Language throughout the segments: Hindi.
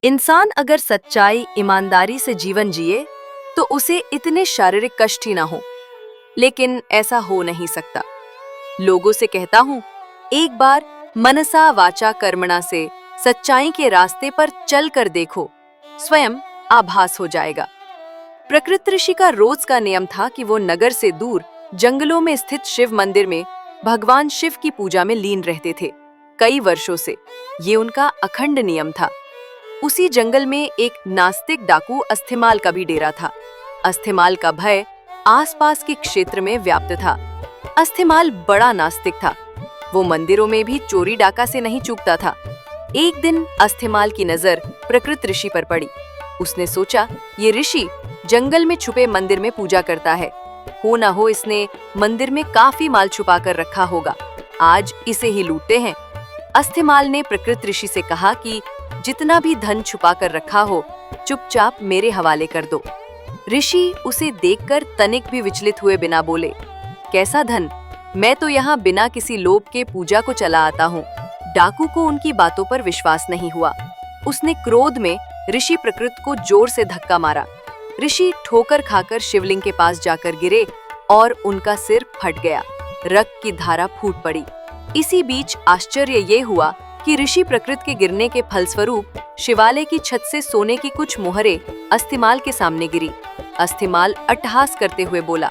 इंसान अगर सच्चाई ईमानदारी से जीवन जिए तो उसे इतने शारीरिक कष्ट ही ना हो, लेकिन ऐसा हो नहीं सकता। लोगों से कहता हूँ, एक बार मनसा वाचा कर्मणा से सच्चाई के रास्ते पर चल कर देखो, स्वयं आभास हो जाएगा। प्रकृति ऋषि का रोज का नियम था कि वो नगर से दूर जंगलों में स्थित शिव मंदिर में भगवान शिव की पूजा में लीन रहते थे। कई वर्षों से ये उनका अखंड नियम था। उसी जंगल में एक नास्तिक डाकू अस्थिमाल का भी डेरा था। अस्थिमाल का भय आसपास के क्षेत्र में व्याप्त था। अस्थिमाल बड़ा नास्तिक था। वो मंदिरों में भी चोरी डाका से नहीं चूकता था। एक दिन अस्थिमाल की नजर प्रकृति ऋषि पर पड़ी। उसने सोचा, ये ऋषि जंगल में छुपे मंदिर में पूजा करता है। हो ना हो इसने मंदिर में काफी माल छुपा कर रखा होगा। आज इसे ही लूटते हैं। अस्थिमाल ने प्रकृति ऋषि से कहा कि जितना भी धन छुपा कर रखा हो, चुपचाप मेरे हवाले कर दो। ऋषि उसे देखकर तनिक भी विचलित हुए बिना बोले, कैसा धन? मैं तो यहाँ बिना किसी लोभ के पूजा को चला आता हूँ। डाकू को उनकी बातों पर विश्वास नहीं हुआ। उसने क्रोध में ऋषि प्रकृति को जोर से धक्का मारा। ऋषि ठोकर खाकर शिवलिंग के पास जाकर गिरे और उनका सिर फट गया। रक्त की धारा फूट पड़ी। इसी बीच आश्चर्य ये हुआ कि ऋषि प्रकृति के गिरने के फलस्वरूप शिवालय की छत से सोने की कुछ मोहरें अस्थिमाल के सामने गिरी। अस्थिमाल अट्टहास करते हुए बोला,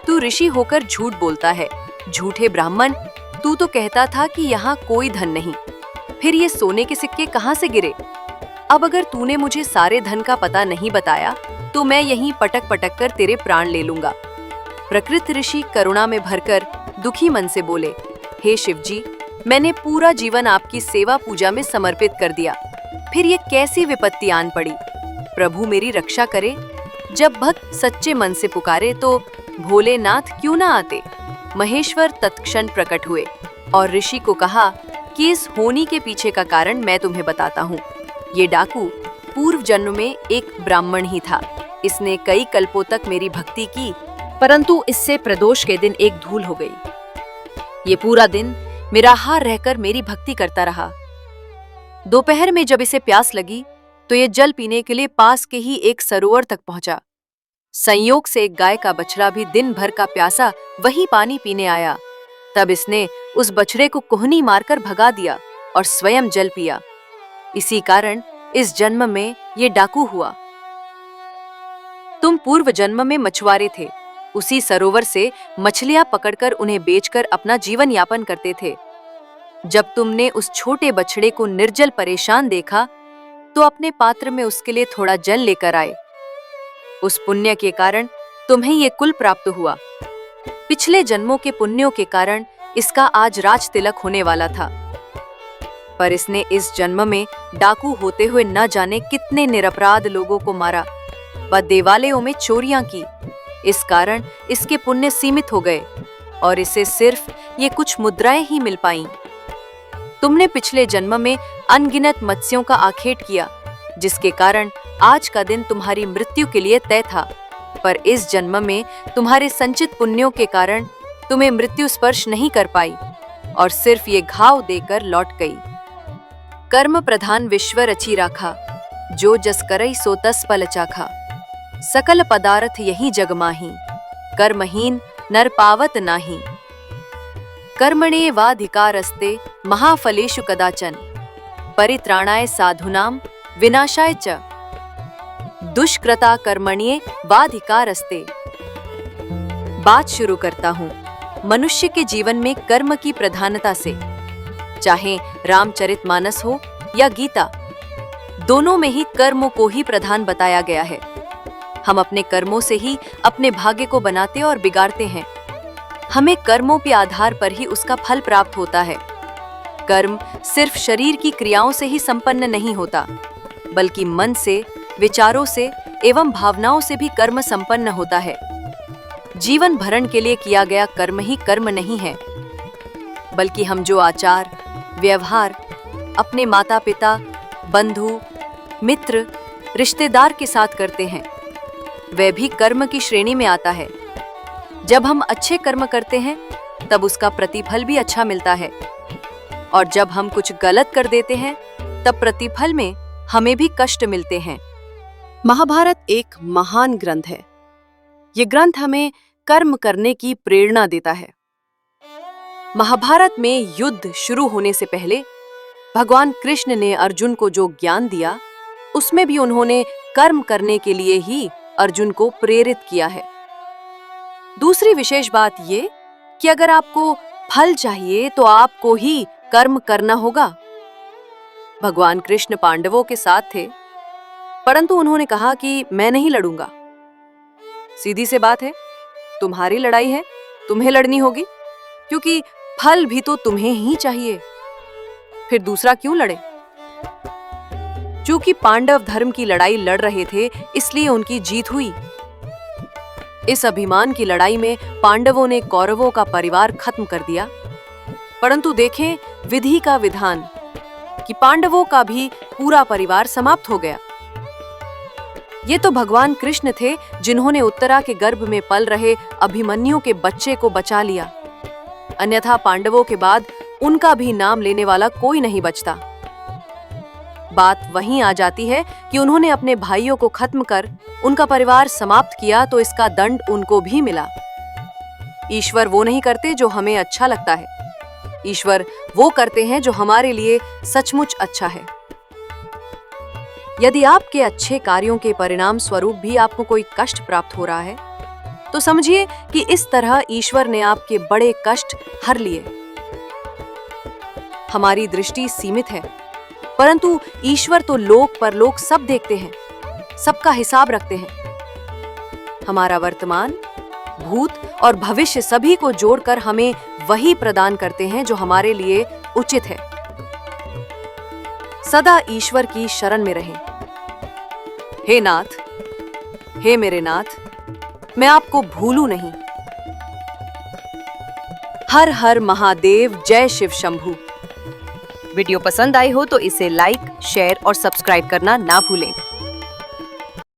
तू ऋषि होकर झूठ बोलता है। झूठे ब्राह्मण, तू तो कहता था कि यहाँ कोई धन नहीं, फिर ये सोने के सिक्के कहाँ से गिरे? अब अगर तूने मुझे सारे धन का पता नहीं बताया तो मैं यहीं पटक पटक कर तेरे प्राण ले लूंगा। प्रकृति ऋषि करुणा में भरकर दुखी मन से बोले, हे शिवजी, मैंने पूरा जीवन आपकी सेवा पूजा में समर्पित कर दिया, फिर ये कैसी विपत्ति आन पड़ी? प्रभु मेरी रक्षा करे। जब भक्त सच्चे मन से पुकारे तो भोलेनाथ क्यों ना आते? महेश्वर तत्क्षण प्रकट हुए और ऋषि को कहा कि इस होनी के पीछे का कारण मैं तुम्हें बताता हूँ। ये डाकू पूर्व जन्म में एक ब्राह्मण ही था। इसने कई कल्पों तक मेरी भक्ति की, परंतु इससे प्रदोष के दिन एक धूल हो गई। ये पूरा दिन निराहार रहकर मेरी भक्ति करता रहा। दोपहर में जब इसे प्यास लगी तो ये जल पीने के लिए पास के ही एक सरोवर तक पहुंचा। संयोग से एक गाय का बछड़ा भी दिन भर का प्यासा वही पानी पीने आया। तब इसने उस बछड़े को कोहनी मारकर भगा दिया और स्वयं जल पिया। इसी कारण इस जन्म में ये डाकू हुआ। तुम पूर्व जन्म में मछुआरे थे। उसी सरोवर से मछलियां पकड़कर उन्हें बेचकर अपना जीवन यापन करते थे। जब तुमने उस छोटे बछड़े को निर्जल परेशान देखा तो अपने पात्र में उसके लिए थोड़ा जल लेकर आए। उस पुण्य के कारण तुम्हें ये कुल प्राप्त हुआ। पिछले जन्मों के पुण्यों के कारण इसका आज राज तिलक होने वाला था, पर इसने इस जन्म में डाकू होते हुए न जाने कितने निरपराध लोगों को मारा व देवालयों में चोरियां की। इस कारण इसके पुण्य सीमित हो गए और इसे सिर्फ ये कुछ मुद्राएं ही मिल पाईं। तुमने पिछले जन्म में अनगिनत मत्स्यों का आखेट किया, जिसके कारण आज का दिन तुम्हारी मृत्यु के लिए तय था, पर इस जन्म में तुम्हारे संचित पुण्यों के कारण तुम्हें मृत्यु स्पर्श नहीं कर पाई और सिर्फ ये घाव देकर लौट गई। कर्म प्रधान विश्व रची राखा, जो जस करई सो तस फल चाखा। सकल पदार्थ यही जग माही, कर्महीन नर पावत नाही। कर्मणे वाधिकारस्ते महाफलेषु कदाचन, परित्राणाय साधूनां विनाशाय च। दुष्कृता कर्मण्ये वाधिकारस्ते। बात शुरू करता हूँ मनुष्य के जीवन में कर्म की प्रधानता से। चाहे रामचरितमानस हो या गीता, दोनों में ही कर्मों को ही प्रधान बताया गया है। हम अपने कर्मों से ही अपने भाग्य को बनाते और बिगाड़ते हैं। हमें कर्मों के आधार पर ही उसका फल प्राप्त होता है। कर्म सिर्फ शरीर की क्रियाओं से ही संपन्न नहीं होता, बल्कि मन से, विचारों से एवं भावनाओं से भी कर्म संपन्न होता है। जीवन भरण के लिए किया गया कर्म ही कर्म नहीं है, बल्कि हम जो आचार व्यवहार अपने माता पिता, बंधु, मित्र, रिश्तेदार के साथ करते हैं, वह भी कर्म की श्रेणी में आता है। जब हम अच्छे कर्म करते हैं तब उसका प्रतिफल भी अच्छा मिलता है, और जब हम कुछ गलत कर देते हैं तब प्रतिफल में हमें भी कष्ट मिलते हैं। महाभारत एक महान ग्रंथ है। ये ग्रंथ हमें कर्म करने की प्रेरणा देता है। महाभारत में युद्ध शुरू होने से पहले भगवान कृष्ण ने अर्जुन को जो ज्ञान दिया, उसमें भी उन्होंने कर्म करने के लिए ही अर्जुन को प्रेरित किया है। दूसरी विशेष बात ये कि अगर आपको फल चाहिए तो आपको ही कर्म करना होगा। भगवान कृष्ण पांडवों के साथ थे, परंतु उन्होंने कहा कि मैं नहीं लड़ूंगा। सीधी सी बात है, तुम्हारी लड़ाई है, तुम्हें लड़नी होगी, क्योंकि फल भी तो तुम्हें ही चाहिए। फिर दूसरा क्यों लड़े? चूंकि पांडव धर्म की लड़ाई लड़ रहे थे, इसलिए उनकी जीत हुई। इस अभिमान की लड़ाई में पांडवों ने कौरवों का परिवार खत्म कर दिया। परंतु देखें विधि का विधान कि पांडवों का भी पूरा परिवार समाप्त हो गया। ये तो भगवान कृष्ण थे जिन्होंने उत्तरा के गर्भ में पल रहे अभिमन्यु के बच्चे को बचा लिया। अन्यथा पांडवों के बाद उनका भी नाम लेने वाला कोई नहीं बचता। बात वहीं आ जाती है कि उन्होंने अपने भाइयों को खत्म कर उनका परिवार समाप्त किया, तो इसका दंड उनको भी मिला। ईश्वर वो नहीं करते जो हमें अच्छा लगता है, ईश्वर वो करते हैं जो हमारे लिए सचमुच अच्छा है। यदि आपके अच्छे कार्यों के परिणाम स्वरूप भी आपको कोई कष्ट प्राप्त हो रहा है, तो समझिए कि इस तरह ईश्वर ने आपके बड़े कष्ट हर लिए। हमारी दृष्टि सीमित है, परंतु ईश्वर तो लोक परलोक सब देखते हैं, सबका हिसाब रखते हैं। हमारा वर्तमान, भूत और भविष्य सभी को जोड़कर हमें वही प्रदान करते हैं जो हमारे लिए उचित है। सदा ईश्वर की शरण में रहें। हे नाथ, हे मेरे नाथ, मैं आपको भूलूं नहीं। हर हर महादेव, जय शिव शंभू। वीडियो पसंद आई हो तो इसे लाइक, शेयर और सब्सक्राइब करना ना भूलें।